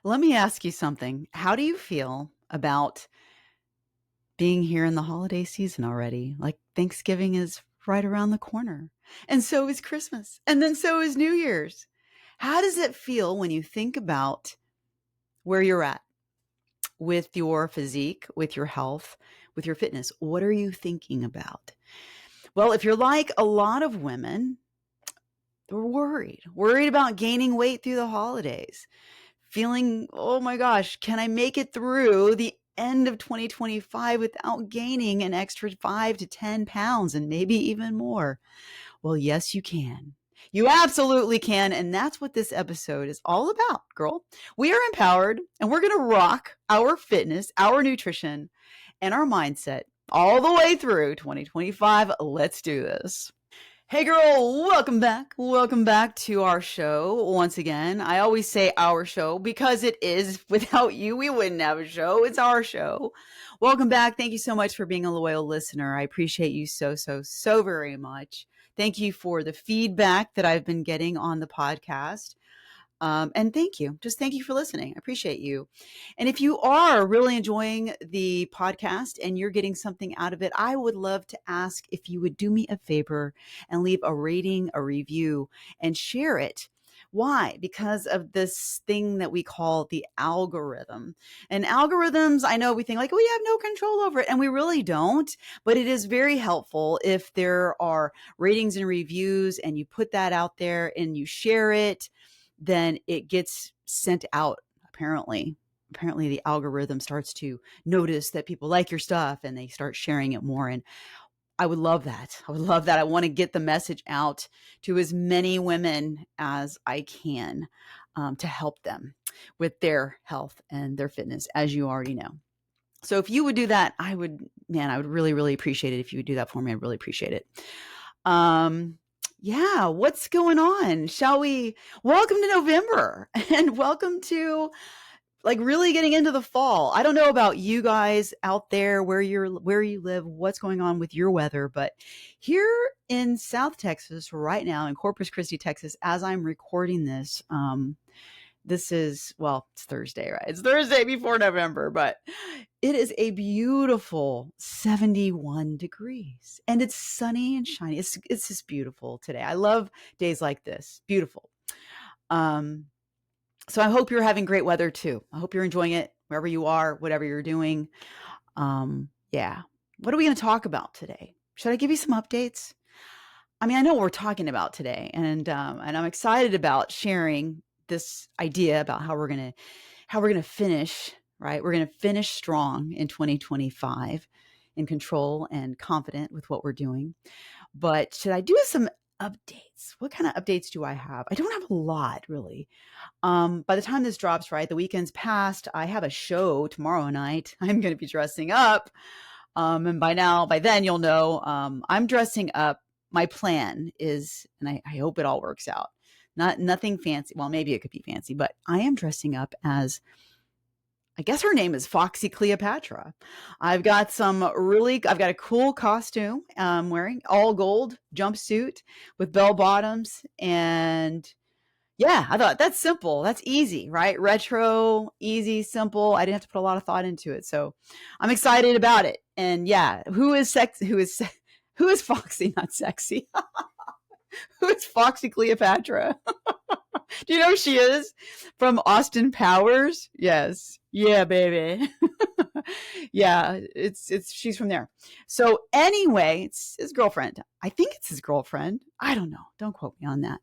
Let me ask you something. How do you feel about being here in the holiday season already? Like Thanksgiving is right around the corner, and so is Christmas, and then so is New Year's. How does it feel when you think about where you're at with your physique, with your health, with your fitness? What are you thinking about? Well, if you're like a lot of women, they're worried about gaining weight through the holidays, feeling, oh my gosh, can I make it through the end of 2025 without gaining an extra 5 to 10 pounds and maybe even more? Well, yes, you can. You absolutely can. And that's what this episode is all about, girl. We are empowered and we're going to rock our fitness, our nutrition, and our mindset all the way through 2025. Let's do this. Hey girl, welcome back. Welcome back to our show once again. I always say our show because it is. Without you, we wouldn't have a show. It's our show. Welcome back. Thank you so much for being a loyal listener. I appreciate you so very much. Thank you for the feedback that I've been getting on the podcast. And thank you. Just thank you for listening. I appreciate you. And if you are really enjoying the podcast and you're getting something out of it, I would love to ask if you would do me a favor and leave a rating, a review, and share it. Why? Because of this thing that we call the algorithm. And algorithms, I know we think like, we have no control over it, and we really don't, but it is very helpful if there are ratings and reviews and you put that out there and you share it, then it gets sent out. Apparently the algorithm starts to notice that people like your stuff and they start sharing it more. And I would love that. I want to get the message out to as many women as I can, to help them with their health and their fitness, as you already know. So if you would do that, I would really appreciate it. If you would do that for me, I'd really appreciate it. Yeah, what's going on? Shall we? Welcome to November and welcome to like really getting into the fall. I don't know about you guys out there where you live, what's going on with your weather, but here in South Texas right now in Corpus Christi, Texas, as I'm recording this, this is, well, it's Thursday, right? It's Thursday before November, but it is a beautiful 71 degrees and it's sunny and shiny. It's just beautiful today. I love days like this. Beautiful. So I hope you're having great weather too. I hope you're enjoying it wherever you are, whatever you're doing. Yeah. What are we going to talk about today? Should I give you some updates? I mean, I know what we're talking about today, and I'm excited about sharing this idea about how we're gonna finish, right? We're gonna finish strong in 2025, in control and confident with what we're doing. But should I do some updates? What kind of updates do I have? I don't have a lot, really. By the time this drops, right, the weekend's passed. I have a show tomorrow night. I'm gonna be dressing up, and by then you'll know I'm dressing up. My plan is, and I hope it all works out. Nothing fancy. Well, maybe it could be fancy, but I am dressing up as, I guess her name is Foxy Cleopatra. I've got a cool costume. I'm wearing all gold jumpsuit with bell bottoms. And yeah, I thought that's simple. That's easy, right? Retro, easy, simple. I didn't have to put a lot of thought into it. So I'm excited about it. And yeah, who is Foxy, not sexy? Who is Foxy Cleopatra? Do you know who she is? From Austin Powers? Yes. Yeah, baby. Yeah, she's from there. So anyway, it's his girlfriend. I think it's his girlfriend. I don't know. Don't quote me on that.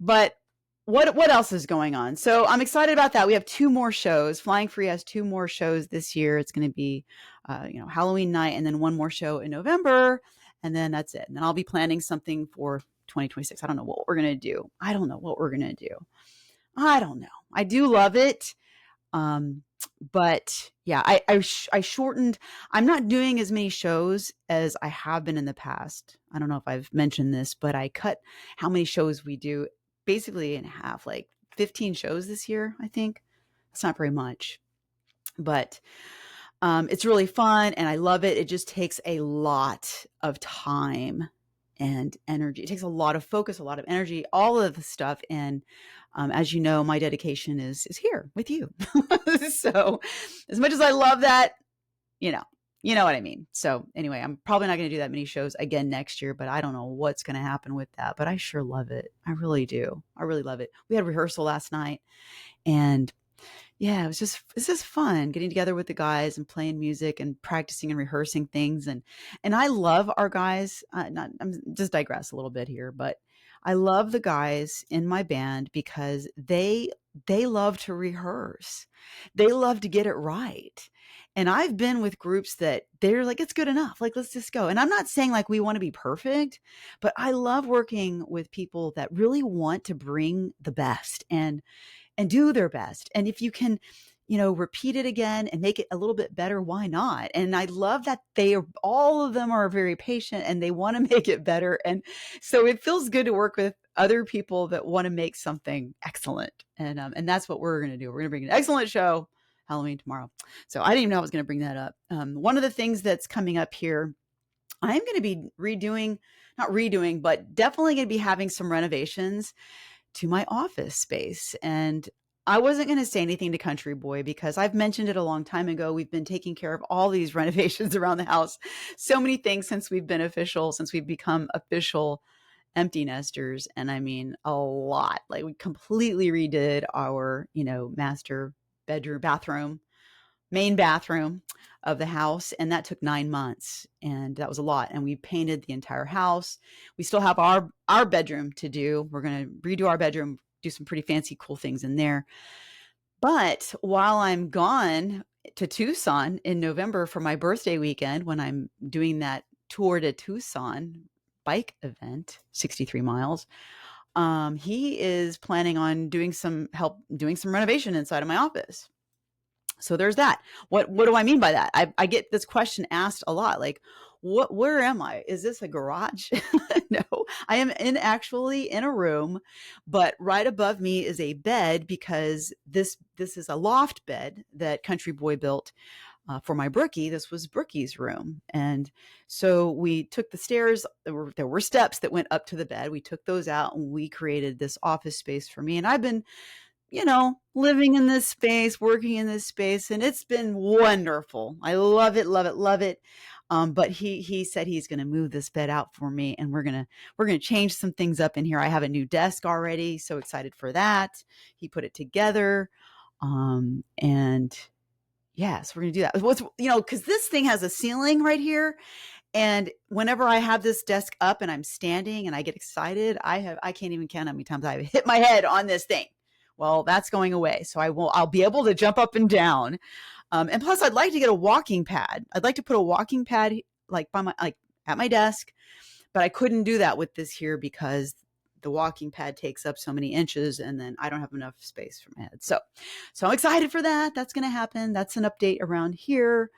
But what else is going on? So I'm excited about that. We have 2 more shows. Flying Free has 2 more shows this year. It's going to be, Halloween night, and then 1 more show in November, and then that's it. And then I'll be planning something for 2026. I don't know what we're going to do. I don't know. I do love it. But yeah, I shortened. I'm not doing as many shows as I have been in the past. I don't know if I've mentioned this, but I cut how many shows we do basically in half, like 15 shows this year, I think. It's not very much, but it's really fun and I love it. It just takes a lot of time and energy. It takes a lot of focus, a lot of energy, all of the stuff. And As you know, my dedication is here with you. So as much as I love that, you know, you know what I mean? So anyway, I'm probably not going to do that many shows again next year, but I don't know what's going to happen with that, but I sure love it. I really do. I really love it. We had rehearsal last night, and yeah, it's just fun getting together with the guys and playing music and practicing and rehearsing things. And I love our guys. I'm just digress a little bit here, but I love the guys in my band because they love to rehearse. They love to get it right. And I've been with groups that they're like, it's good enough. Like, let's just go. And I'm not saying like we want to be perfect, but I love working with people that really want to bring the best and do their best. And if you can, repeat it again and make it a little bit better, why not? And I love that all of them are very patient and they want to make it better. And so it feels good to work with other people that want to make something excellent. And that's what we're going to do. We're going to bring an excellent show Halloween tomorrow. So I didn't even know I was going to bring that up. One of the things that's coming up here, I'm going to be not redoing, but definitely going to be having some renovations to my office space. And I wasn't going to say anything to Country Boy because I've mentioned it a long time ago. We've been taking care of all these renovations around the house. So many things since we've become official empty nesters. And I mean, a lot. Like we completely redid our, master main bathroom of the house. And that took 9 months. And that was a lot. And we painted the entire house. We still have our bedroom to do. We're going to redo our bedroom, do some pretty fancy, cool things in there. But while I'm gone to Tucson in November for my birthday weekend, when I'm doing that tour to Tucson bike event, 63 miles, he is planning on doing some renovation inside of my office. So there's that. What do I mean by that? I get this question asked a lot, like, where am I? Is this a garage? No, I am actually in a room, but right above me is a bed because this is a loft bed that Country Boy built for my Brookie. This was Brookie's room. And so we took the stairs. There were steps that went up to the bed. We took those out and we created this office space for me. And I've been living in this space, working in this space, and it's been wonderful. I love it, love it, love it. But he said he's going to move this bed out for me, and we're gonna change some things up in here. I have a new desk already, so excited for that. He put it together, and yes, we're gonna do that. Because this thing has a ceiling right here. And whenever I have this desk up and I'm standing and I get excited, I can't even count how many times I've hit my head on this thing. Well, that's going away. So I'll be able to jump up and down. And plus I'd like to get a walking pad. I'd like to put a walking pad at my desk, but I couldn't do that with this here because the walking pad takes up so many inches and then I don't have enough space for my head. So I'm excited for that. That's going to happen. That's an update around here.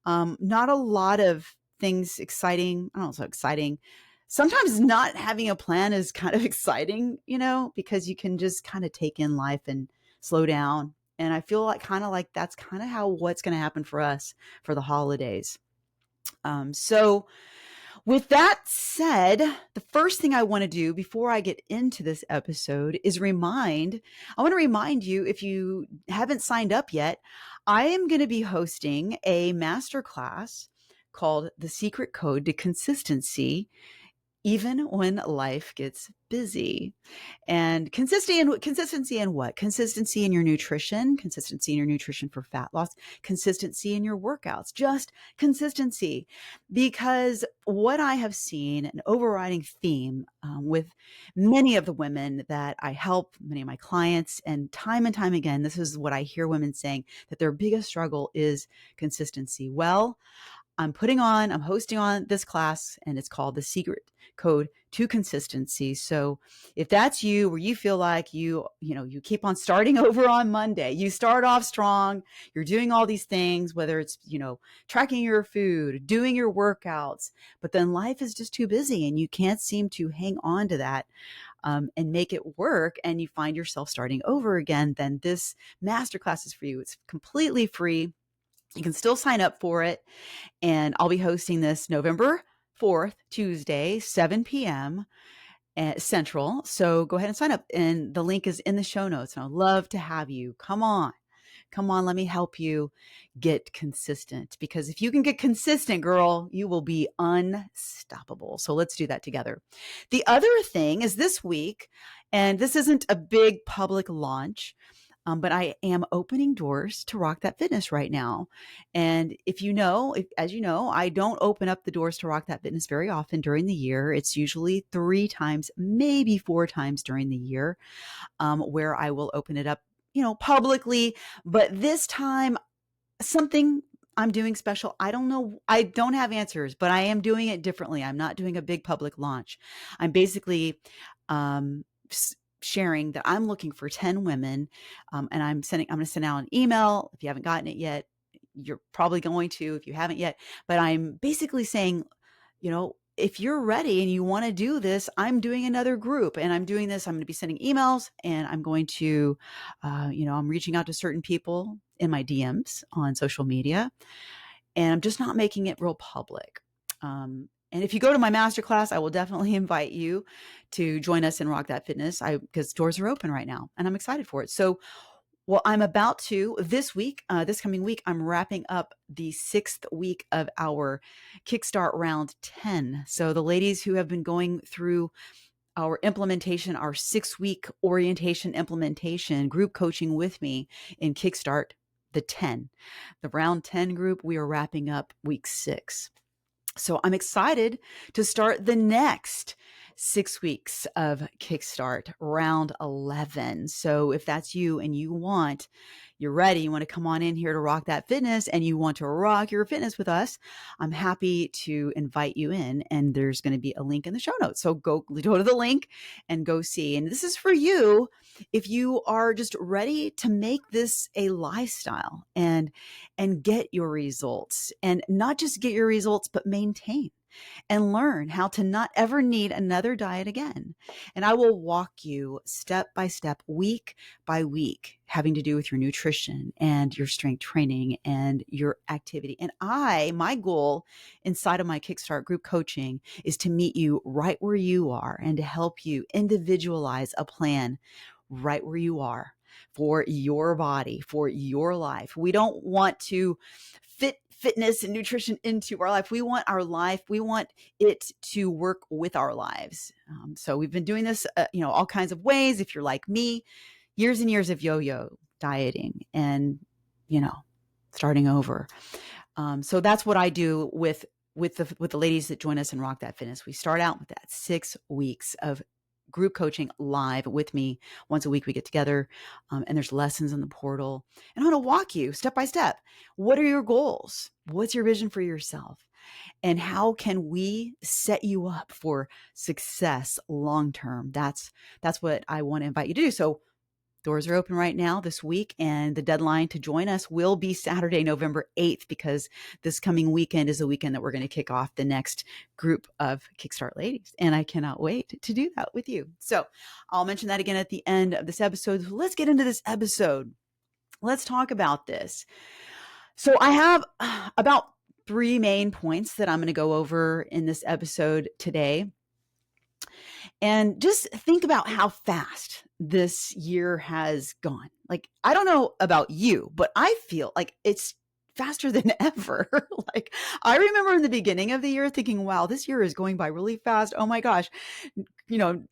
Not a lot of things exciting. I don't know, so exciting. Sometimes not having a plan is kind of exciting, because you can just kind of take in life and slow down. And I feel like that's kind of what's going to happen for us for the holidays. So with that said, the first thing I want to do before I get into this episode is I want to remind you, if you haven't signed up yet, I am going to be hosting a masterclass called The Secret Code to Consistency, even when life gets busy. And consistency in what? Consistency in your nutrition for fat loss, consistency in your workouts, just consistency. Because what I have seen, an overriding theme with many of the women that I help, many of my clients, and time again, this is what I hear women saying, that their biggest struggle is consistency. Well, I'm hosting on this class, and it's called The Secret Code to Consistency. So if that's you, where you feel like you keep on starting over on Monday, you start off strong, you're doing all these things, whether it's, tracking your food, doing your workouts, but then life is just too busy and you can't seem to hang on to that and make it work, and you find yourself starting over again, then this masterclass is for you. It's completely free. You can still sign up for it. And I'll be hosting this November 4th, Tuesday, 7 p.m. Central. So go ahead and sign up. And the link is in the show notes. And I'd love to have you. Come on. Come on, let me help you get consistent. Because if you can get consistent, girl, you will be unstoppable. So let's do that together. The other thing is this week, and this isn't a big public launch, but I am opening doors to Rock That Fitness right now. And if you know, as you know, I don't open up the doors to Rock That Fitness very often during the year. It's usually 3 times, maybe 4 times during the year, where I will open it up, publicly. But this time, something I'm doing special. I don't know. I don't have answers, but I am doing it differently. I'm not doing a big public launch. I'm basically um, sharing that I'm looking for 10 women, and I'm going to send out an email. If you haven't gotten it yet, you're probably going to if you haven't yet. But I'm basically saying, if you're ready and you want to do this, I'm doing another group and I'm doing this. I'm going to be sending emails and I'm going to, I'm reaching out to certain people in my DMs on social media, and I'm just not making it real public. And if you go to my masterclass, I will definitely invite you to join us in Rock That Fitness because doors are open right now and I'm excited for it. So well, I'm about to this coming week, I'm wrapping up the 6th week of our Kickstart round 10. So the ladies who have been going through our implementation, our 6-week orientation implementation group coaching with me in Kickstart the round 10 group, we are wrapping up week 6. So I'm excited to start the next 6 weeks of Kickstart, round 11. So if that's you and you're ready, you want to come on in here to Rock That Fitness and you want to rock your fitness with us, I'm happy to invite you in, and there's going to be a link in the show notes. So go to the link and go see. And this is for you if you are just ready to make this a lifestyle and get your results, and not just get your results, but maintain and learn how to not ever need another diet again. And I will walk you step by step, week by week, having to do with your nutrition and your strength training and your activity. And my goal inside of my Kickstart group coaching is to meet you right where you are and to help you individualize a plan right where you are for your body, for your life. We don't want to fit fitness and nutrition into our life. We want our life, we want it to work with our lives. So we've been doing this, all kinds of ways. If you're like me, years and years of yo-yo dieting and, starting over. So that's what I do with the ladies that join us in Rock That Fitness. We start out with that 6 weeks of group coaching live with me. Once a week we get together, and there's lessons in the portal, and I'm going to walk you step by step. What are your goals? What's your vision for yourself? And how can we set you up for success long-term? That's what I want to invite you to do. So doors are open right now this week, and the deadline to join us will be Saturday, November 8th, because this coming weekend is the weekend that we're going to kick off the next group of Kickstart ladies. And I cannot wait to do that with you. So I'll mention that again at the end of this episode. So let's get into this episode. Let's talk about this. So I have about 3 main points that I'm going to go over in this episode today. And just think about how fast this year has gone. Like, I don't know about you, but I feel like it's faster than ever. Like, I remember in the beginning of the year thinking, wow, this year is going by really fast. Oh my gosh,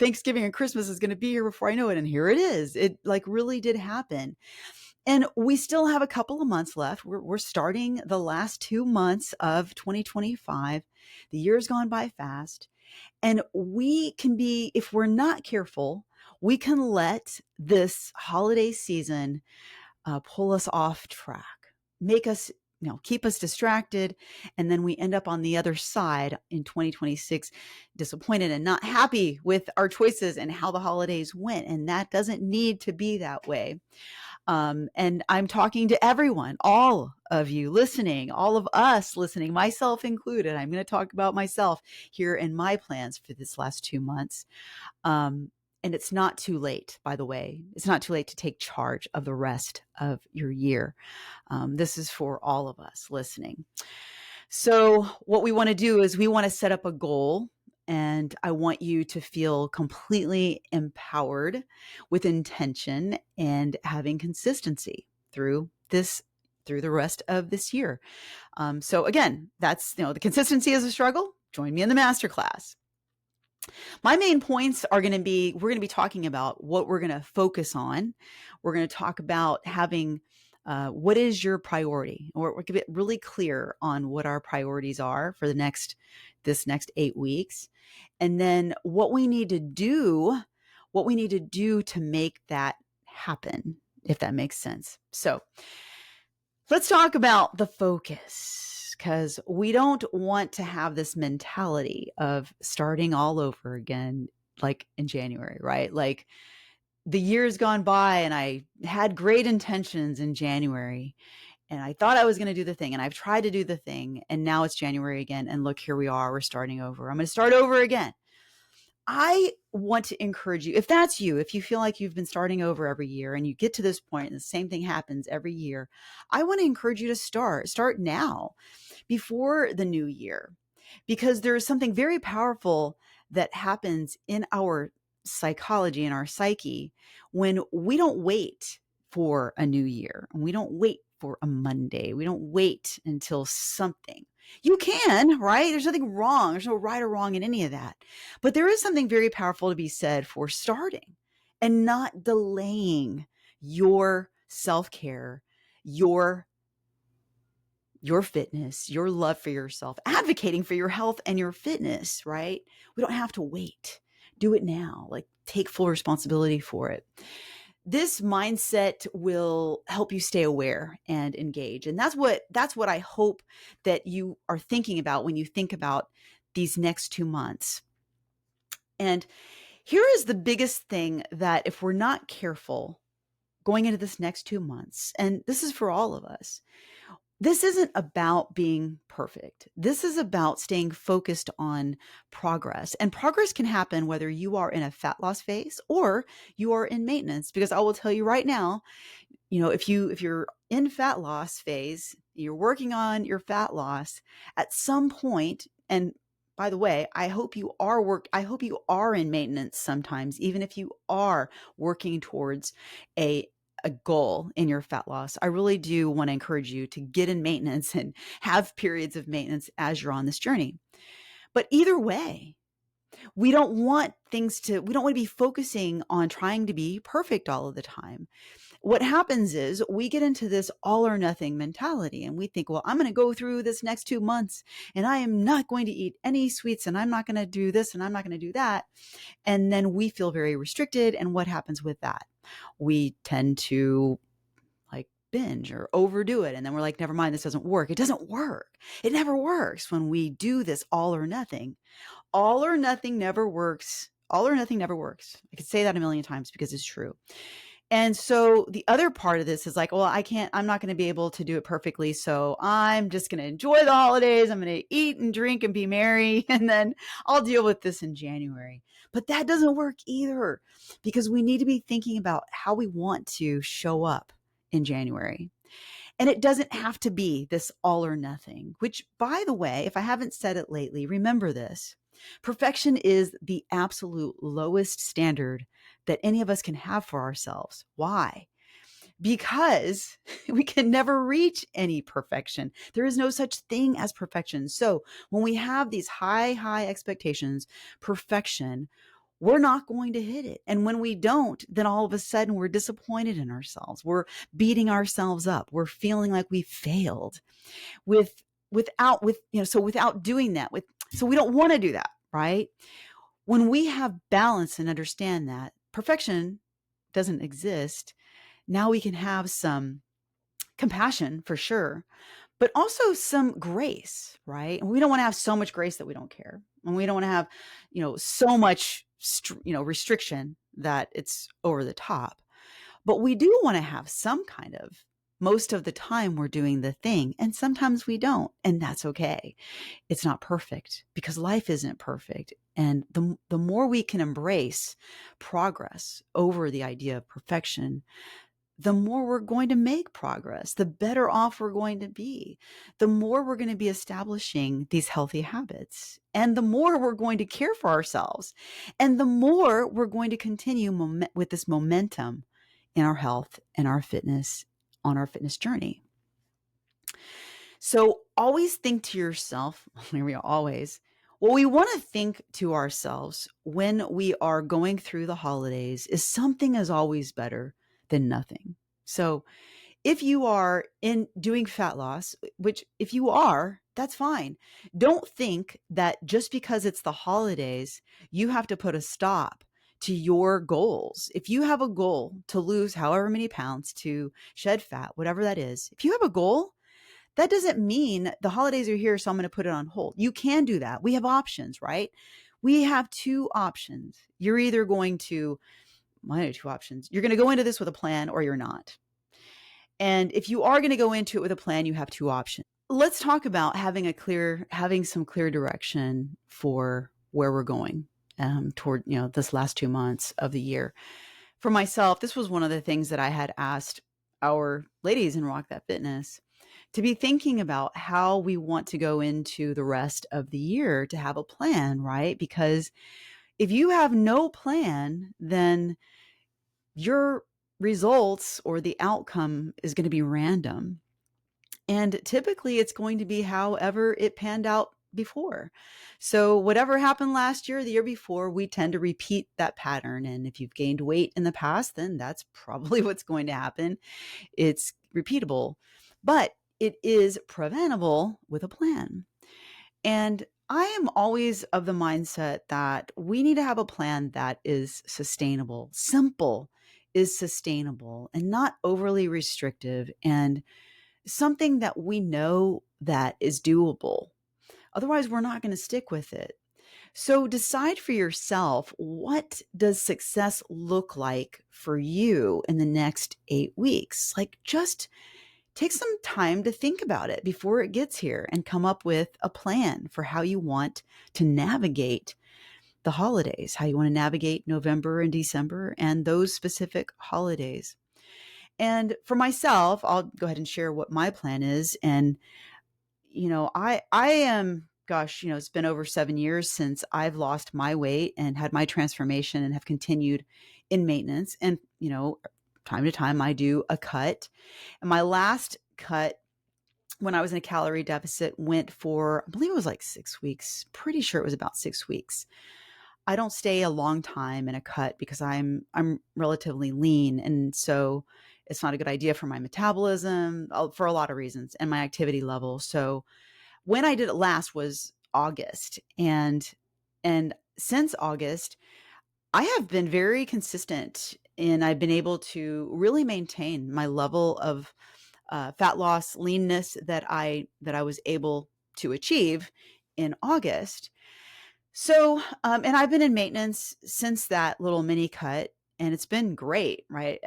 Thanksgiving and Christmas is going to be here before I know it. And here it is. It really did happen. And we still have a couple of months left. We're starting the last 2 months of 2025. The year's gone by fast. And we can be, if we're not careful, we can let this holiday season pull us off track, make us, keep us distracted. And then we end up on the other side in 2026, disappointed and not happy with our choices and how the holidays went. And that doesn't need to be that way. And I'm talking to everyone, all of you listening, all of us listening, myself included. I'm going to talk about myself here and my plans for this last 2 months. And it's not too late, by the way. It's not too late to take charge of the rest of your year. This is for all of us listening. So what we want to do is we want to set up a goal And I want you to feel completely empowered with intention and having consistency through the rest of this year. So again, that's, the consistency is a struggle. Join me in the masterclass. My main points are going to be, we're going to be talking about what we're going to focus on. We're going to talk about having, what is your priority? We're going to get really clear on what our priorities are for this next 8 weeks. And then what we need to do to make that happen, if that makes sense. So let's talk about the focus, because we don't want to have this mentality of starting all over again, like in January, right? Like the year's gone by and I had great intentions in January and I thought I was going to do the thing and I've tried to do the thing and now it's January again. And look, here we are, we're starting over. I'm going to start over again. I want to encourage you, if that's you, if you feel like you've been starting over every year and you get to this point and the same thing happens every year, I want to encourage you to start now before the new year, because there is something very powerful that happens in our psychology, in our psyche, when we don't wait for a new year and we don't wait for a Monday. We don't wait until something. You can, right? There's nothing wrong. There's no right or wrong in any of that. But there is something very powerful to be said for starting and not delaying your self-care, your fitness, your love for yourself, advocating for your health and your fitness, right? We don't have to wait. Do it now. Like, take full responsibility for it. This mindset will help you stay aware and engage. And that's what I hope that you are thinking about when you think about these next 2 months. And here is the biggest thing, that if we're not careful going into this next 2 months, and this is for all of us, this isn't about being perfect. This is about staying focused on progress. And progress can happen whether you are in a fat loss phase or you are in maintenance. Because I will tell you right now, if you're in fat loss phase, you're working on your fat loss at some point. And by the way, I hope you are in maintenance sometimes, even if you are working towards a goal in your fat loss. I really do want to encourage you to get in maintenance and have periods of maintenance as you're on this journey. But either way, we don't want to be focusing on trying to be perfect all of the time. What happens is we get into this all or nothing mentality and we think, well, I'm going to go through this next 2 months and I am not going to eat any sweets and I'm not going to do this and I'm not going to do that. And then we feel very restricted. And what happens with that? We tend to like binge or overdo it. And then we're like, never mind, this doesn't work. It doesn't work. It never works when we do this all or nothing. All or nothing never works. All or nothing never works. I could say that a million times because it's true. And so the other part of this is like, well, I'm not going to be able to do it perfectly. So I'm just going to enjoy the holidays. I'm going to eat and drink and be merry. And then I'll deal with this in January. But that doesn't work either, because we need to be thinking about how we want to show up in January. And it doesn't have to be this all or nothing, which, by the way, if I haven't said it lately, remember this. Perfection is the absolute lowest standard that any of us can have for ourselves. Why? Because we can never reach any perfection. There is no such thing as perfection. So when we have these high expectations, perfection, we're not going to hit it. And when we don't, then all of a sudden we're disappointed in ourselves. We're beating ourselves up. We're feeling like we failed without doing that. So we don't want to do that, right? When we have balance and understand that perfection doesn't exist, now we can have some compassion for sure, but also some grace, right? And we don't want to have so much grace that we don't care. And we don't want to have, so much, restriction that it's over the top. But we do want to have some kind of, most of the time we're doing the thing, and sometimes we don't, and that's okay. It's not perfect because life isn't perfect. And the more we can embrace progress over the idea of perfection, the more we're going to make progress, the better off we're going to be, the more we're going to be establishing these healthy habits, and the more we're going to care for ourselves, and the more we're going to continue with this momentum in our health and our fitness on our fitness journey. So always think to yourself, here we are, always, what we want to think to ourselves when we are going through the holidays is something is always better than nothing. So if you are in doing fat loss, which if you are, that's fine. Don't think that just because it's the holidays, you have to put a stop to your goals. If you have a goal to lose however many pounds, to shed fat, whatever that is, if you have a goal, that doesn't mean the holidays are here, so I'm going to put it on hold. You can do that. We have options, right? We have two options. You're either going to, my two options, you're going to go into this with a plan or you're not. And if you are going to go into it with a plan, you have two options. Let's talk about having some clear direction for where we're going toward, this last 2 months of the year. For myself, this was one of the things that I had asked our ladies in Rock That Fitness to be thinking about how we want to go into the rest of the year to have a plan, right? Because if you have no plan, then your results or the outcome is going to be random. And typically it's going to be however it panned out before. So whatever happened last year, the year before, we tend to repeat that pattern. And if you've gained weight in the past, then that's probably what's going to happen. It's repeatable, but it is preventable with a plan. And I am always of the mindset that we need to have a plan that is sustainable. Simple is sustainable and not overly restrictive, and something that we know that is doable. Otherwise, we're not going to stick with it. So decide for yourself, what does success look like for you in the next 8 weeks? Like, just take some time to think about it before it gets here and come up with a plan for how you want to navigate the holidays, how you want to navigate November and December and those specific holidays. And for myself, I'll go ahead and share what my plan is. And, I am, gosh, it's been over 7 years since I've lost my weight and had my transformation and have continued in maintenance. And, time to time I do a cut. And my last cut when I was in a calorie deficit went for, I believe it was like 6 weeks. Pretty sure it was about 6 weeks. I don't stay a long time in a cut because I'm relatively lean, and so it's not a good idea for my metabolism for a lot of reasons and my activity level. So when I did it last was August, and since August, I have been very consistent, and I've been able to really maintain my level of fat loss, leanness that I was able to achieve in August. So, and I've been in maintenance since that little mini cut, and it's been great, right?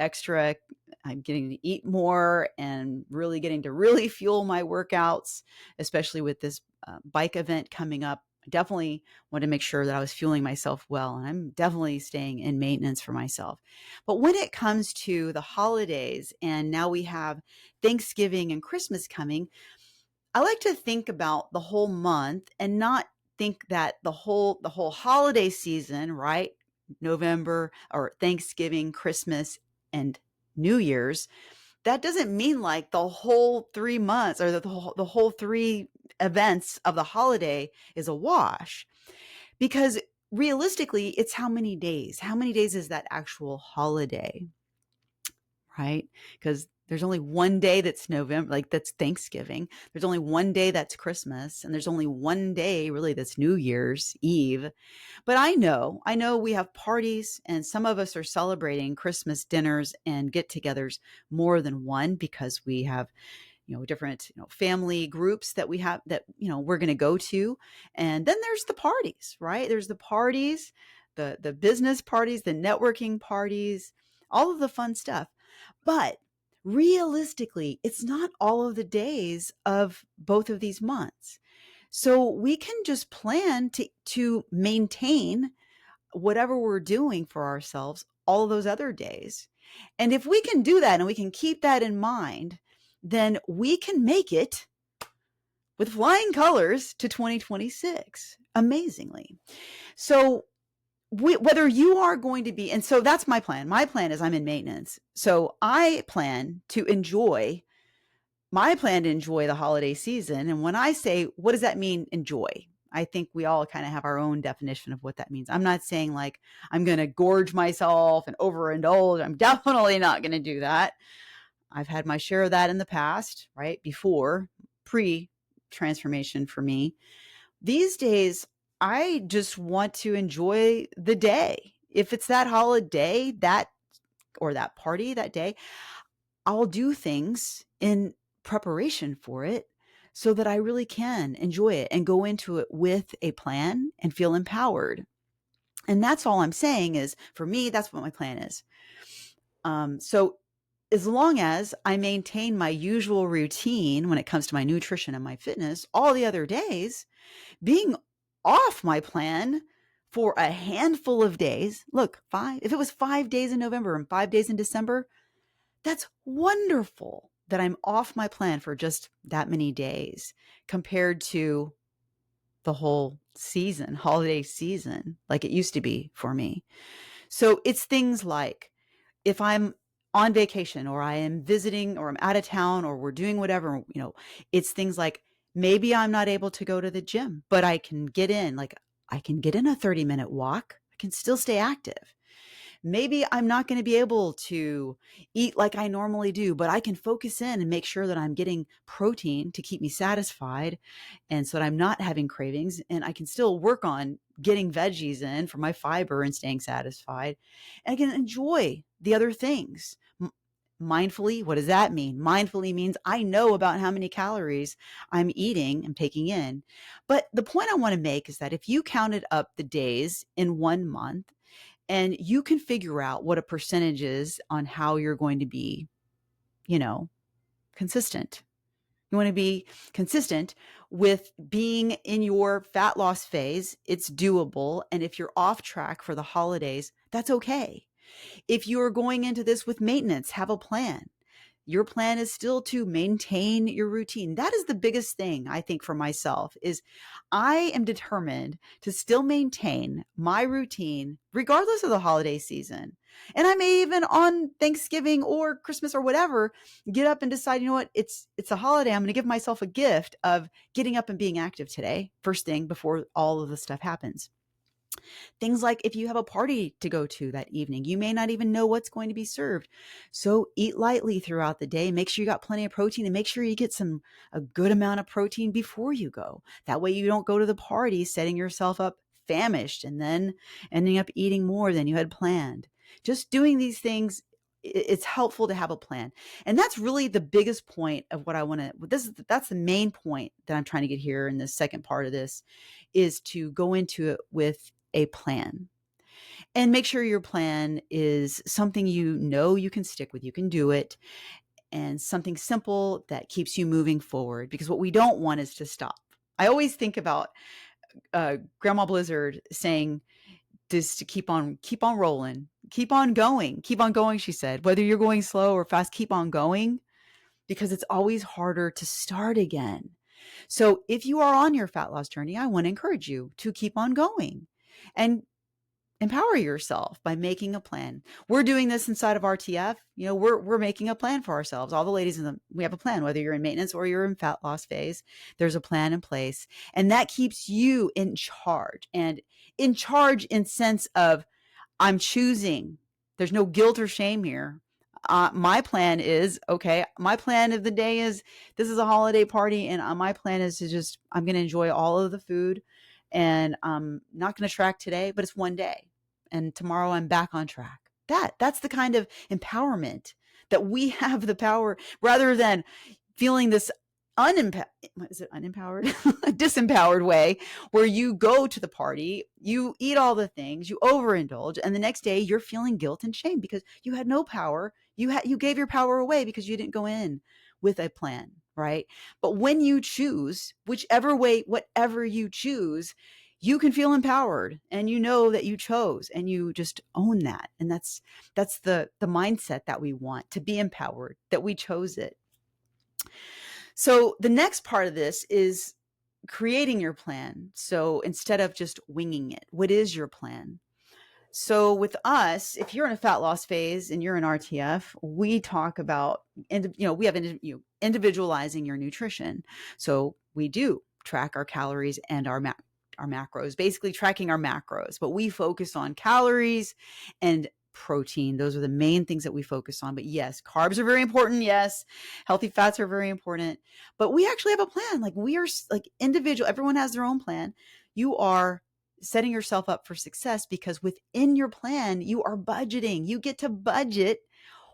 I'm getting to eat more and really getting to really fuel my workouts, especially with this bike event coming up. I definitely want to make sure that I was fueling myself well, and I'm definitely staying in maintenance for myself. But when it comes to the holidays, and now we have Thanksgiving and Christmas coming, I like to think about the whole month and not think that the whole holiday season, right? November or Thanksgiving, Christmas, and New Year's, that doesn't mean like the whole 3 months or the whole 3 events of the holiday is a wash. Because realistically, it's how many days? How many days is that actual holiday? Right? Because there's only one day that's November, like that's Thanksgiving. There's only one day that's Christmas, and there's only one day really that's New Year's Eve. But I know we have parties, and some of us are celebrating Christmas dinners and get-togethers more than one because we have, different, family groups that we have that, we're going to go to. And then there's the parties, right? There's the parties, the business parties, the networking parties, all of the fun stuff. But realistically, it's not all of the days of both of these months. So we can just plan to maintain whatever we're doing for ourselves all of those other days. And if we can do that and we can keep that in mind, then we can make it with flying colors to 2026 amazingly. So whether you are going to be, and so that's my plan. My plan is I'm in maintenance. So I plan to enjoy the holiday season. And when I say, what does that mean, enjoy? I think we all kind of have our own definition of what that means. I'm not saying like I'm going to gorge myself and overindulge. I'm definitely not going to do that. I've had my share of that in the past, right? Before, pre-transformation for me. These days, I just want to enjoy the day. If it's that holiday, or that party that day, I'll do things in preparation for it so that I really can enjoy it and go into it with a plan and feel empowered. And that's all I'm saying is, for me, that's what my plan is. So as long as I maintain my usual routine when it comes to my nutrition and my fitness, all the other days, being off my plan for a handful of days, look, if it was 5 days in November and 5 days in December, that's wonderful that I'm off my plan for just that many days compared to the whole season, holiday season, like it used to be for me. So it's things like if I'm on vacation or I am visiting or I'm out of town or we're doing whatever, it's things like maybe I'm not able to go to the gym, but I can get in a 30-minute walk. I can still stay active. Maybe I'm not going to be able to eat like I normally do, but I can focus in and make sure that I'm getting protein to keep me satisfied and so that I'm not having cravings, and I can still work on getting veggies in for my fiber and staying satisfied. And I can enjoy the other things. Mindfully, what does that mean? Mindfully means I know about how many calories I'm eating and taking in. But the point I want to make is that if you counted up the days in 1 month, and you can figure out what a percentage is on how you're going to be, consistent. You want to be consistent with being in your fat loss phase. It's doable. And if you're off track for the holidays, that's okay. If you're going into this with maintenance, have a plan. Your plan is still to maintain your routine. That is the biggest thing, I think, for myself, is I am determined to still maintain my routine regardless of the holiday season. And I may even on Thanksgiving or Christmas or whatever, get up and decide, you know what, it's a holiday. I'm going to give myself a gift of getting up and being active today, first thing before all of the stuff happens. Things like if you have a party to go to that evening, you may not even know what's going to be served. So eat lightly throughout the day. Make sure you got plenty of protein and make sure you get a good amount of protein before you go. That way you don't go to the party setting yourself up famished and then ending up eating more than you had planned. Just doing these things, it's helpful to have a plan. And that's really the biggest point of what I want to, that's the main point that I'm trying to get here in the second part of this, is to go into it with a plan and make sure your plan is something you can stick with, you can do it, and something simple that keeps you moving forward, because what we don't want is to stop. I always think about Grandma Blizzard saying this, to keep on rolling, keep on going, she said, whether you're going slow or fast, keep on going, because it's always harder to start again. So if you are on your fat loss journey, I want to encourage you to keep on going and empower yourself by making a plan. We're doing this inside of RTF. We're making a plan for ourselves. All the ladies we have a plan, whether you're in maintenance or you're in fat loss phase, there's a plan in place. And that keeps you in charge, and in charge in sense of I'm choosing. There's no guilt or shame here. My plan is, okay, my plan of the day is, this is a holiday party, and my plan is to I'm going to enjoy all of the food, and I'm not going to track today, but it's one day, and tomorrow I'm back on track. That's the kind of empowerment that we have the power, rather than feeling this disempowered way, where you go to the party, you eat all the things, you overindulge, and the next day you're feeling guilt and shame because you had no power. You gave your power away because you didn't go in with a plan, right? But when you choose, whichever way, whatever you choose, you can feel empowered, and you know that you chose, and you just own that. And that's the mindset that we want, to be empowered, that we chose it. So the next part of this is creating your plan. So instead of just winging it, what is your plan? So with us, if you're in a fat loss phase and you're in RTF, we talk about, we have individualizing your nutrition. So we do track our calories and our macros, basically tracking our macros, but we focus on calories and protein. Those are the main things that we focus on. But yes, carbs are very important. Yes, healthy fats are very important. But we actually have a plan. Like, we are like individual. Everyone has their own plan. You are setting yourself up for success, because within your plan, you are budgeting. You get to budget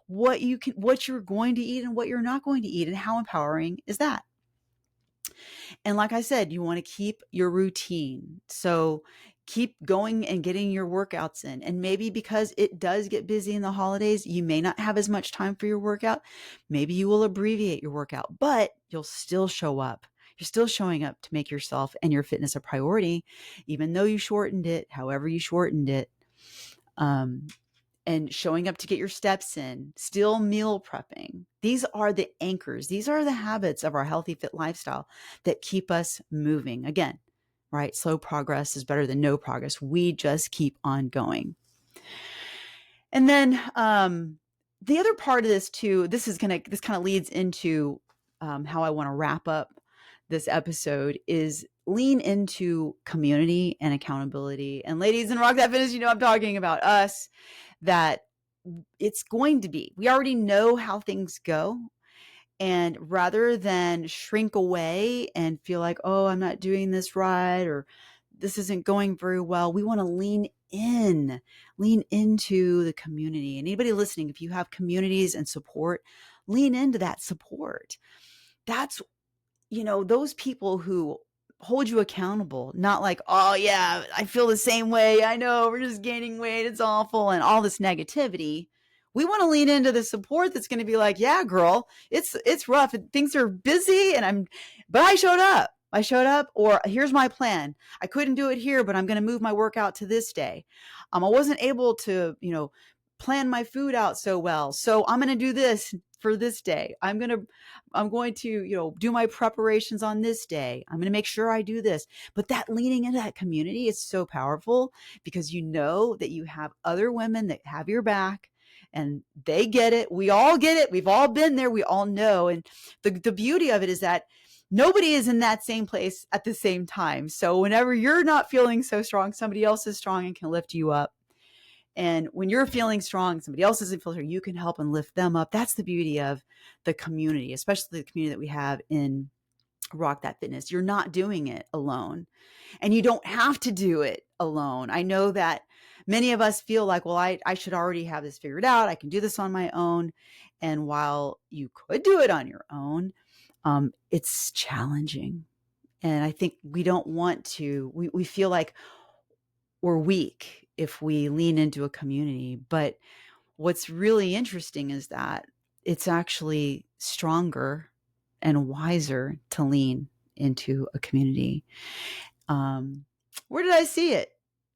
what you're going to eat and what you're not going to eat. And how empowering is that? And like I said, you want to keep your routine. So keep going and getting your workouts in. And maybe because it does get busy in the holidays, you may not have as much time for your workout. Maybe you will abbreviate your workout, but you'll still show up. You're still showing up to make yourself and your fitness a priority, even though you shortened it, however you shortened it. And showing up to get your steps in, still meal prepping. These are the anchors. These are the habits of our healthy, fit lifestyle that keep us moving. Again, right? Slow progress is better than no progress. We just keep on going. And then the other part of this too, this kind of leads into how I want to wrap up this episode, is lean into community and accountability. And ladies in Rock That Fitness, I'm talking about us, that it's going to be, we already know how things go. And rather than shrink away and feel like, oh, I'm not doing this right, or this isn't going very well, we want to lean into the community. And anybody listening, if you have communities and support, lean into that support. That's, those people who hold you accountable, not like, oh yeah, I feel the same way. I know we're just gaining weight. It's awful. And all this negativity. We want to lean into the support that's going to be like, yeah, girl, it's rough. Things are busy but I showed up, or here's my plan. I couldn't do it here, but I'm going to move my workout to this day. I wasn't able to, plan my food out so well. So I'm going to do this for this day. I'm going to, do my preparations on this day. I'm going to make sure I do this. But that leaning into that community is so powerful, because you know that you have other women that have your back, and they get it. We all get it. We've all been there. We all know. And the beauty of it is that nobody is in that same place at the same time. So whenever you're not feeling so strong, somebody else is strong and can lift you up. And when you're feeling strong, somebody else isn't feeling strong, you can help and lift them up. That's the beauty of the community, especially the community that we have in Rock That Fitness. You're not doing it alone, and you don't have to do it alone. I know that many of us feel like, well, I should already have this figured out. I can do this on my own. And while you could do it on your own, it's challenging. And I think we don't want to, we feel like we're weak if we lean into a community. But what's really interesting is that it's actually stronger and wiser to lean into a community. Where did I see it?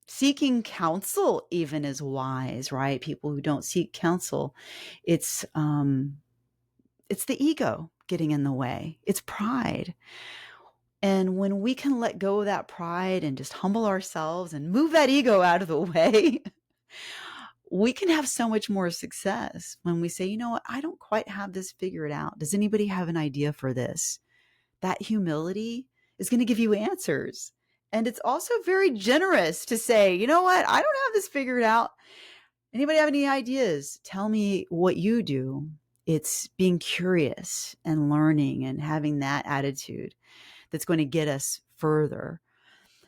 Seeking counsel even is wise, right? People who don't seek counsel, it's the ego getting in the way. It's pride. And when we can let go of that pride and just humble ourselves and move that ego out of the way, we can have so much more success when we say, you know what, I don't quite have this figured out. Does anybody have an idea for this? That humility is going to give you answers. And it's also very generous to say, you know what, I don't have this figured out. Anybody have any ideas? Tell me what you do. It's being curious and learning and having that attitude that's going to get us further.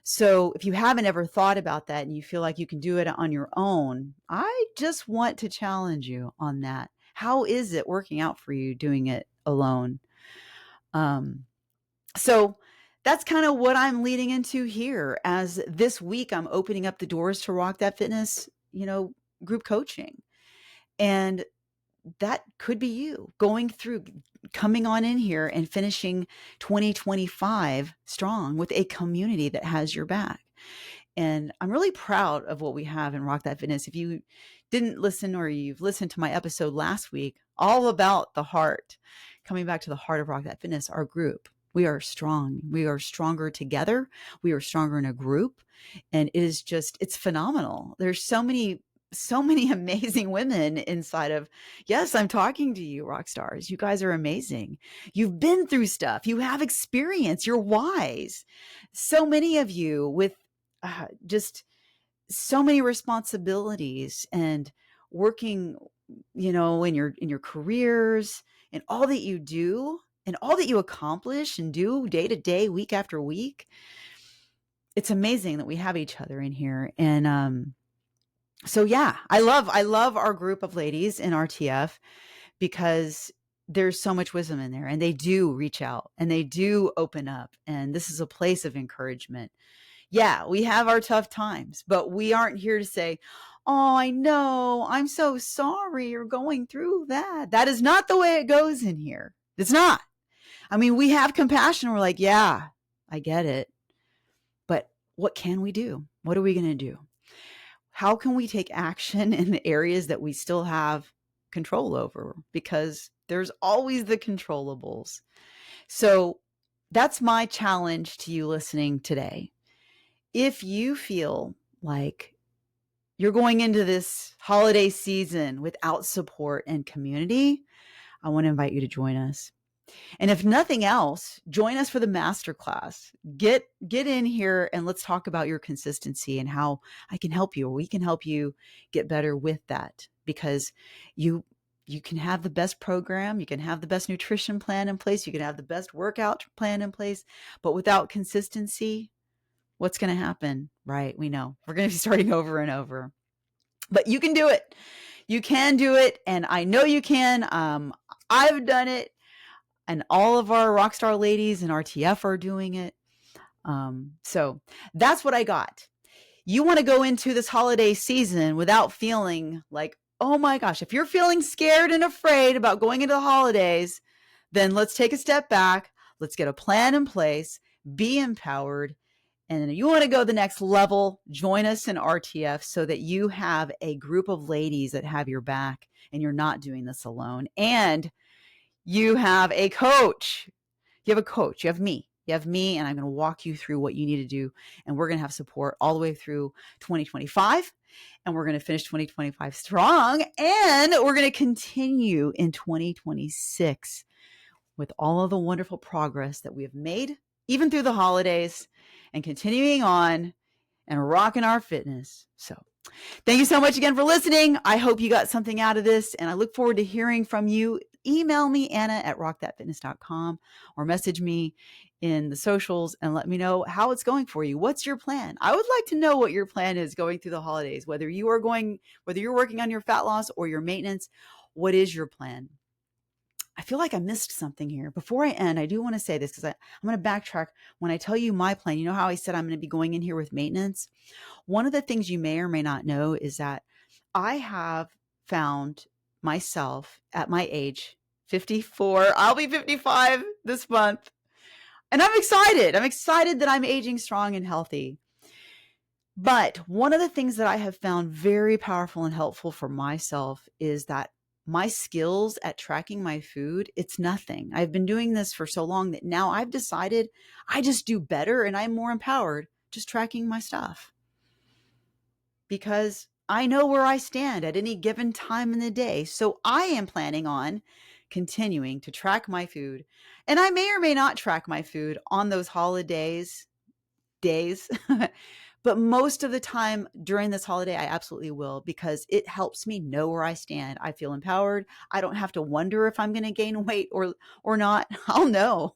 So if you haven't ever thought about that and you feel like you can do it on your own, I just want to challenge you on that. How is it working out for you doing it alone? So that's kind of what I'm leading into here, as this week I'm opening up the doors to Rock That Fitness, group coaching. And that could be you coming on in here and finishing 2025 strong with a community that has your back. And I'm really proud of what we have in Rock That Fitness. If you didn't listen or you've listened to my episode last week, all about the heart, coming back to the heart of Rock That Fitness, our group, we are strong. We are stronger together. We are stronger in a group. And it is just, it's phenomenal. There's so many amazing women inside of, yes, I'm talking to you, rock stars. You guys are amazing. You've been through stuff. You have experience. You're wise. So many of you with just so many responsibilities and working, in your careers and all that you do and all that you accomplish and do day to day, week after week. It's amazing that we have each other in here. And, so yeah, I love our group of ladies in RTF because there's so much wisdom in there, and they do reach out and they do open up. And this is a place of encouragement. Yeah, we have our tough times, but we aren't here to say, oh, I know, I'm so sorry you're going through that. That is not the way it goes in here. It's not. I mean, we have compassion. We're like, yeah, I get it. But what can we do? What are we going to do? How can we take action in the areas that we still have control over? Because there's always the controllables. So that's my challenge to you listening today. If you feel like you're going into this holiday season without support and community, I want to invite you to join us. And if nothing else, join us for the masterclass. Get in here and let's talk about your consistency and how I can help you, or we can help you get better with that, because you can have the best program, you can have the best nutrition plan in place, you can have the best workout plan in place, but without consistency, what's going to happen? Right? We know we're going to be starting over and over, but you can do it. You can do it. And I know you can. I've done it. And all of our Rockstar ladies and RTF are doing it. So that's what I got. You want to go into this holiday season without feeling like, oh my gosh, if you're feeling scared and afraid about going into the holidays, then let's take a step back. Let's get a plan in place, be empowered. And then you want to go the next level, join us in RTF so that you have a group of ladies that have your back and you're not doing this alone. And you have a coach. You have a coach. You have me. And I'm going to walk you through what you need to do. And we're going to have support all the way through 2025. And we're going to finish 2025 strong. And we're going to continue in 2026 with all of the wonderful progress that we have made, even through the holidays, and continuing on and rocking our fitness. So thank you so much again for listening. I hope you got something out of this, and I look forward to hearing from you. Email me, Anna@rockthatfitness.com, or message me in the socials and let me know how it's going for you. What's your plan? I would like to know what your plan is going through the holidays, whether you're working on your fat loss or your maintenance. What is your plan? I feel like I missed something here. Before I end, I do want to say this because I'm going to backtrack. When I tell you my plan, you know how I said I'm going to be going in here with maintenance? One of the things you may or may not know is that I have found myself at my age, 54, I'll be 55 this month. And I'm excited. I'm excited that I'm aging strong and healthy. But one of the things that I have found very powerful and helpful for myself is that my skills at tracking my food, it's nothing. I've been doing this for so long that now I've decided I just do better and I'm more empowered just tracking my stuff, because I know where I stand at any given time in the day. So I am planning on continuing to track my food, and I may or may not track my food on those holidays days. But most of the time during this holiday, I absolutely will, because it helps me know where I stand. I feel empowered. I don't have to wonder if I'm going to gain weight or not. I'll know.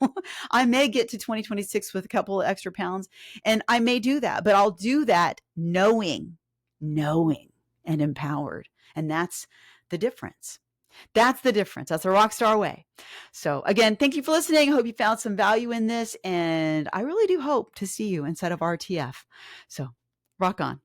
I may get to 2026 with a couple of extra pounds, and I may do that, but I'll do that knowing and empowered. And that's the difference. That's the difference. That's a Rockstar way. So again, thank you for listening. I hope you found some value in this, and I really do hope to see you inside of RTF. So rock on.